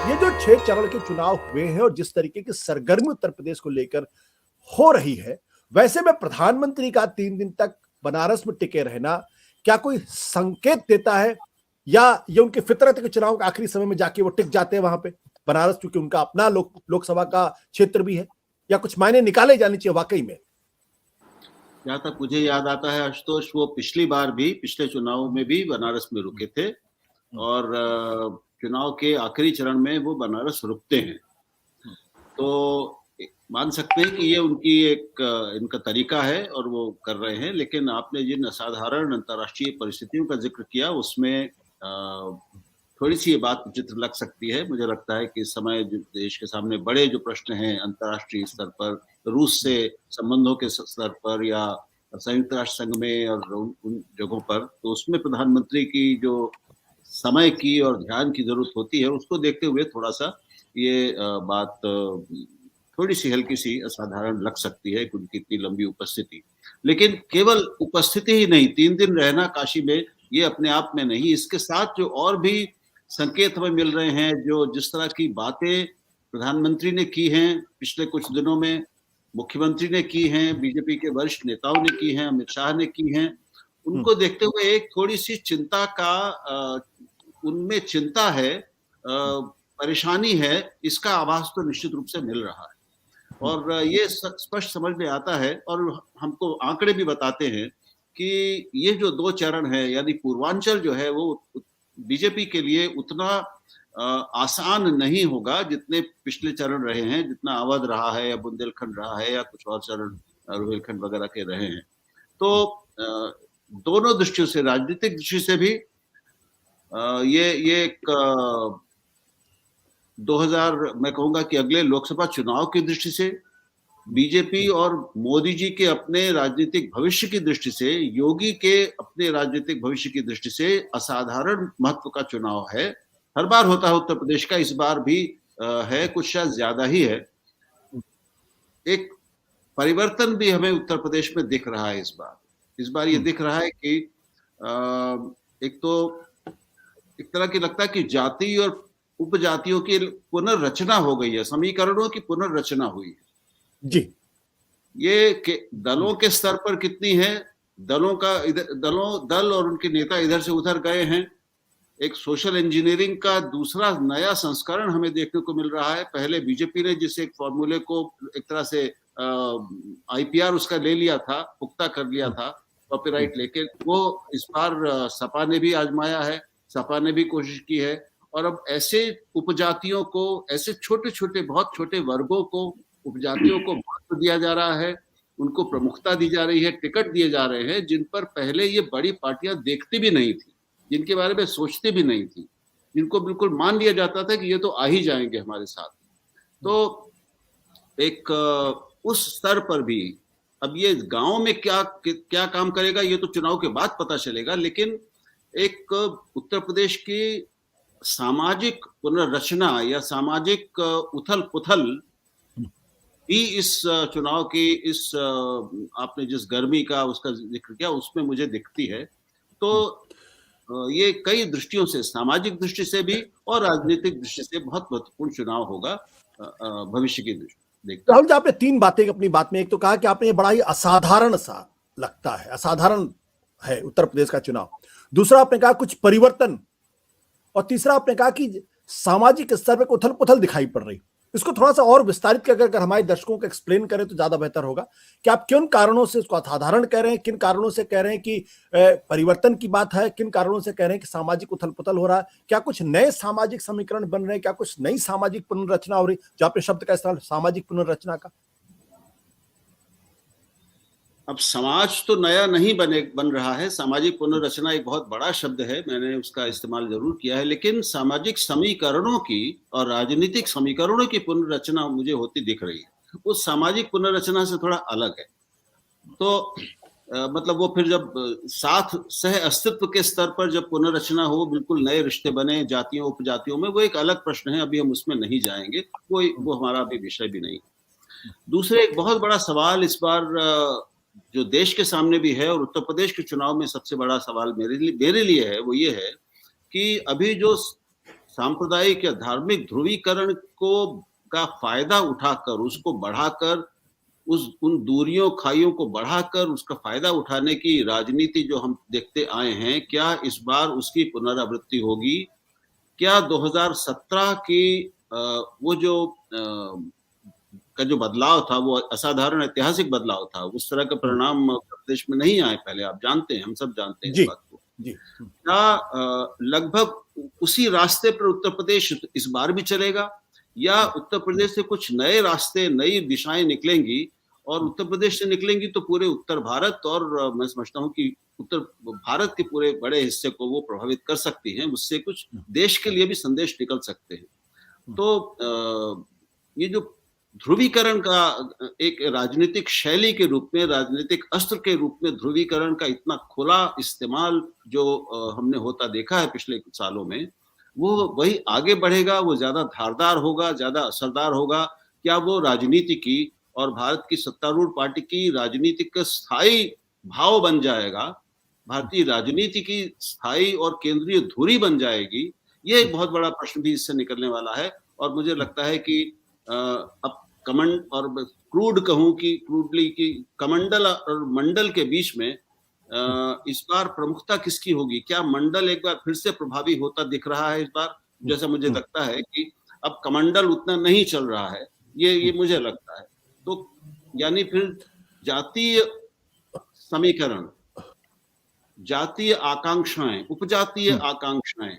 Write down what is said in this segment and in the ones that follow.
ये जो 6 चरण के चुनाव हुए हैं और जिस तरीके की सरगर्मी उत्तर प्रदेश को लेकर हो रही है, वैसे में प्रधानमंत्री का 3 दिन तक बनारस में टिके रहना क्या कोई संकेत देता है, या ये उनकी फितरत है कि चुनाव के आखिरी समय में जाके वो टिक जाते हैं वहां पे बनारस, क्योंकि उनका अपना लोकसभा का क्षेत्र भी है, या कुछ मायने निकाले जाने चाहिए वाकई में? जहाँ तक मुझे याद आता है आशुतोष, वो पिछली बार भी पिछले चुनाव में भी बनारस में रुके थे और चुनाव के आखिरी चरण में वो बनारस रुकते हैं। तो मान सकते हैं कि ये उनकी एक इनका तरीका है और वो कर रहे हैं। लेकिन आपने जिन असाधारण अंतर्राष्ट्रीय परिस्थितियों का जिक्र किया उसमें थोड़ी सी ये बात विचित्र लग सकती है। मुझे लगता है कि इस समय जो देश के सामने बड़े जो प्रश्न हैं अंतर्राष्ट्रीय स्तर पर, रूस से संबंधों के स्तर पर या संयुक्त राष्ट्र संघ में और उन जगहों पर, तो उसमें प्रधानमंत्री की जो समय की और ध्यान की जरूरत होती है, उसको देखते हुए थोड़ा सा ये बात थोड़ी सी हल्की सी असाधारण लग सकती है उनकी इतनी लंबी उपस्थिति। लेकिन केवल उपस्थिति ही नहीं, 3 दिन रहना काशी में ये अपने आप में नहीं, इसके साथ जो और भी संकेत हमें मिल रहे हैं, जो जिस तरह की बातें प्रधानमंत्री ने की हैं पिछले कुछ दिनों में, मुख्यमंत्री ने की हैं, बीजेपी के वरिष्ठ नेताओं ने की हैं, अमित शाह ने की हैं, उनको देखते हुए एक थोड़ी सी चिंता का उनमें चिंता है, परेशानी है, इसका आभास तो निश्चित रूप से मिल रहा है। और ये स्पष्ट समझ में आता है और हमको आंकड़े भी बताते हैं कि ये जो 2 चरण है, यानी पूर्वांचल जो है वो बीजेपी के लिए उतना आसान नहीं होगा जितने पिछले चरण रहे हैं, जितना अवध रहा है या बुंदेलखंड रहा है या कुछ और चरण रोहिलखंड वगैरह के रहे हैं। तो दोनों दृष्टियों से, राजनीतिक दृष्टि से भी ये एक 2000 मैं कहूंगा कि अगले लोकसभा चुनाव की दृष्टि से, बीजेपी और मोदी जी के अपने राजनीतिक भविष्य की दृष्टि से, योगी के अपने राजनीतिक भविष्य की दृष्टि से असाधारण महत्व का चुनाव है। हर बार होता है उत्तर प्रदेश का, इस बार भी है, कुछ शायद ज्यादा ही है। एक परिवर्तन भी हमें उत्तर प्रदेश में दिख रहा है इस बार ये दिख रहा है कि एक तो एक तरह की लगता है कि जाति और उपजातियों की पुनर्रचना हो गई है, समीकरणों की पुनर्रचना हुई है जी। ये दलों के स्तर पर कितनी है, दल और उनके नेता इधर से उधर गए हैं। एक सोशल इंजीनियरिंग का दूसरा नया संस्करण हमें देखने को मिल रहा है। पहले बीजेपी ने जिस एक फॉर्मूले को एक तरह से आईपीआर उसका ले लिया था, पुख्ता कर लिया था कॉपीराइट लेके, वो इस बार सपा ने भी आजमाया है, सपा ने भी कोशिश की है। और अब ऐसे उपजातियों को, ऐसे छोटे छोटे बहुत छोटे वर्गों को, उपजातियों को महत्व दिया जा रहा है, उनको प्रमुखता दी जा रही है, टिकट दिए जा रहे हैं जिन पर पहले ये बड़ी पार्टियां देखती भी नहीं थी, जिनके बारे में सोचती भी नहीं थी, जिनको बिल्कुल मान लिया जाता था कि ये तो आ ही जाएंगे हमारे साथ। तो एक उस स्तर पर भी अब ये गांव में क्या काम करेगा ये तो चुनाव के बाद पता चलेगा। लेकिन एक उत्तर प्रदेश की सामाजिक पुनर्रचना या सामाजिक उथल पुथल भी इस चुनाव की, इस आपने जिस गर्मी का उसका जिक्र किया उसमें मुझे दिखती है। तो ये कई दृष्टियों से, सामाजिक दृष्टि से भी और राजनीतिक दृष्टि से बहुत महत्वपूर्ण चुनाव होगा भविष्य की दृष्टि। राहुल जी, आपने 3 बातें अपनी बात में, एक तो कहा कि आपने बड़ा ही असाधारण सा लगता है, असाधारण है उत्तर प्रदेश का चुनाव। दूसरा आपने कहा कुछ परिवर्तन, और तीसरा आपने कहा कि सामाजिक स्तर पर उथल पुथल दिखाई पड़ रही। इसको थोड़ा सा और विस्तारित करके अगर हमारे दर्शकों को एक्सप्लेन करें तो ज्यादा बेहतर होगा कि आप किन कारणों से इसको असाधारण कह रहे हैं, किन कारणों से कह रहे हैं कि परिवर्तन की बात है, किन कारणों से कह रहे हैं कि सामाजिक उथल पुथल हो रहा है, क्या कुछ नए सामाजिक समीकरण बन रहे हैं, क्या कुछ नई सामाजिक पुनर्रचना हो रही, जो आपने शब्द का इस्तेमाल सामाजिक पुनर्रचना का? अब समाज तो नया नहीं बन रहा है, सामाजिक पुनर्रचना एक बहुत बड़ा शब्द है, मैंने उसका इस्तेमाल जरूर किया है, लेकिन सामाजिक समीकरणों की और राजनीतिक समीकरणों की पुनर्रचना मुझे होती दिख रही है। वो सामाजिक पुनर्रचना से थोड़ा अलग है। तो मतलब वो फिर जब साथ सह अस्तित्व के स्तर पर जब पुनर्रचना हो, बिल्कुल नए रिश्ते बने जातियों उपजातियों में, वो एक अलग प्रश्न है, अभी हम उसमें नहीं जाएंगे, वो हमारा अभी विषय भी नहीं। दूसरे एक बहुत बड़ा सवाल इस बार जो देश के सामने भी है और उत्तर प्रदेश के चुनाव में सबसे बड़ा सवाल मेरे लिए है, वो ये है कि अभी जो सांप्रदायिक या धार्मिक ध्रुवीकरण को का फायदा उठाकर, उसको बढ़ाकर, उन दूरियों खाइयों को बढ़ाकर उसका फायदा उठाने की राजनीति जो हम देखते आए हैं, क्या इस बार उसकी पुनरावृत्ति होगी? क्या 2017 की वो जो का जो बदलाव था, वो असाधारण ऐतिहासिक बदलाव था, उस तरह का परिणाम प्रदेश में नहीं आए पहले, आप जानते हैं, हम सब जानते हैं इस बात को। जी। क्या लगभग उसी रास्ते पर उत्तर प्रदेश इस बार भी चलेगा, या उत्तर प्रदेश से कुछ नए रास्ते, नई दिशाएं निकलेंगी, और उत्तर प्रदेश से निकलेंगी तो पूरे उत्तर भारत, और मैं समझता हूं कि उत्तर भारत के पूरे बड़े हिस्से को वो प्रभावित कर सकती हैं, उससे कुछ देश के लिए भी संदेश निकल सकते हैं। तो ये जो ध्रुवीकरण का एक राजनीतिक शैली के रूप में, राजनीतिक अस्त्र के रूप में ध्रुवीकरण का इतना खुला इस्तेमाल जो हमने होता देखा है पिछले कुछ सालों में, वो वही आगे बढ़ेगा, वो ज्यादा धारदार होगा, ज्यादा असरदार होगा? क्या वो राजनीति की और भारत की सत्तारूढ़ पार्टी की राजनीति का स्थायी भाव बन जाएगा, भारतीय राजनीति की स्थायी और केंद्रीय धुरी बन जाएगी? ये एक बहुत बड़ा प्रश्न भी इससे निकलने वाला है। और मुझे लगता है कि अब कमंड और क्रूड कहूं कि क्रूडली की कमंडल और मंडल के बीच में इस बार प्रमुखता किसकी होगी? क्या मंडल एक बार फिर से प्रभावी होता दिख रहा है इस बार? जैसा मुझे लगता है कि अब कमंडल उतना नहीं चल रहा है, ये मुझे लगता है। तो यानी फिर जातीय समीकरण, जातीय आकांक्षाएं, उपजातीय आकांक्षाएं,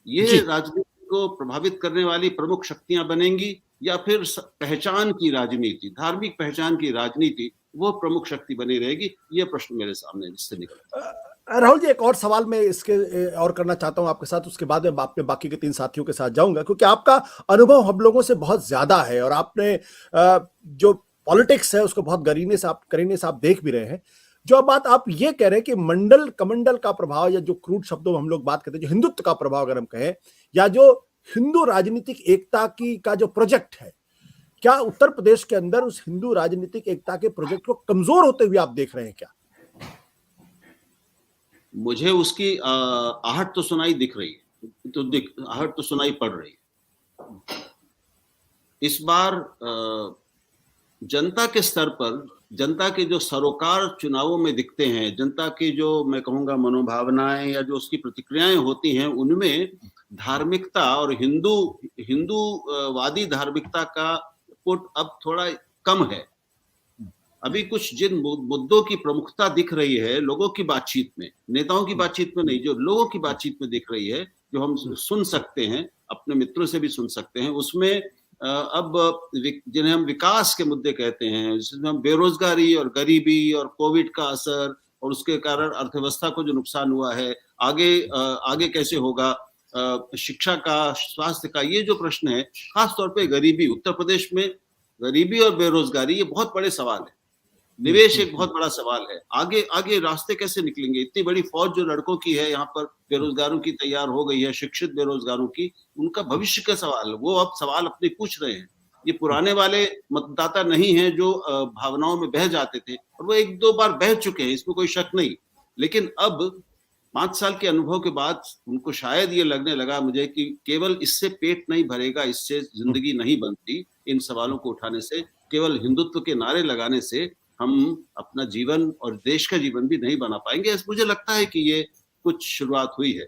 ये राजनीति को प्रभावित करने वाली प्रमुख शक्तियां बनेंगी, या फिर पहचान की राजनीति, धार्मिक पहचान की राजनीति वो प्रमुख शक्ति बनी रहेगी? ये प्रश्न मेरे सामने इससे निकलता है। राहुल जी, एक और सवाल मैं इसके और करना चाहता हूं आपके साथ, उसके बाद में अपने बाकी के 3 साथियों के साथ जाऊंगा, क्योंकि आपका अनुभव हम लोगों से बहुत ज्यादा है और आपने जो पॉलिटिक्स है उसको बहुत करीने से आप देख भी रहे हैं। जो बात आप ये कह रहे हैं कि मंडल कमंडल का प्रभाव, या जो क्रूड शब्दों में हम लोग बात करते हैं, जो हिंदुत्व का प्रभाव अगर हम कहें, या जो हिंदू राजनीतिक एकता की का जो प्रोजेक्ट है, क्या उत्तर प्रदेश के अंदर उस हिंदू राजनीतिक एकता के प्रोजेक्ट को कमजोर होते हुए आप देख रहे हैं क्या? मुझे उसकी आहट तो सुनाई दिख रही है, आहट तो सुनाई पड़ रही है। इस बार जनता के स्तर पर, जनता के जो सरोकार चुनावों में दिखते हैं, जनता की जो मैं कहूंगा मनोभावनाएं या जो उसकी प्रतिक्रियाएं होती हैं, उनमें धार्मिकता और हिंदूवादी धार्मिकता का पुट अब थोड़ा कम है। अभी कुछ जिन मुद्दों की प्रमुखता दिख रही है लोगों की बातचीत में, नेताओं की बातचीत में नहीं, जो लोगों की बातचीत में दिख रही है, जो हम सुन सकते हैं, अपने मित्रों से भी सुन सकते हैं, उसमें अब जिन्हें हम विकास के मुद्दे कहते हैं, जिसमें हम बेरोजगारी और गरीबी और कोविड का असर और उसके कारण अर्थव्यवस्था को जो नुकसान हुआ है, आगे कैसे होगा, शिक्षा का, स्वास्थ्य का, ये जो प्रश्न है, खास तौर पे गरीबी, उत्तर प्रदेश में गरीबी और बेरोजगारी ये बहुत बड़े सवाल है। निवेश एक बहुत बड़ा सवाल है। आगे रास्ते कैसे निकलेंगे? इतनी बड़ी फौज जो लड़कों की है यहाँ पर, बेरोजगारों की तैयार हो गई है, शिक्षित बेरोजगारों की, उनका भविष्य का सवाल, वो अब सवाल अपने पूछ रहे हैं। ये पुराने वाले मतदाता नहीं है जो भावनाओं में बह जाते थे, और वो 1-2 बार बह चुके हैं, इसमें कोई शक नहीं। लेकिन अब 5 साल के अनुभव के बाद उनको शायद ये लगने लगा मुझे कि केवल इससे पेट नहीं भरेगा, इससे जिंदगी नहीं बनती, इन सवालों को उठाने से, केवल हिंदुत्व के नारे लगाने से हम अपना जीवन और देश का जीवन भी नहीं बना पाएंगे। मुझे लगता है कि ये कुछ शुरुआत हुई है।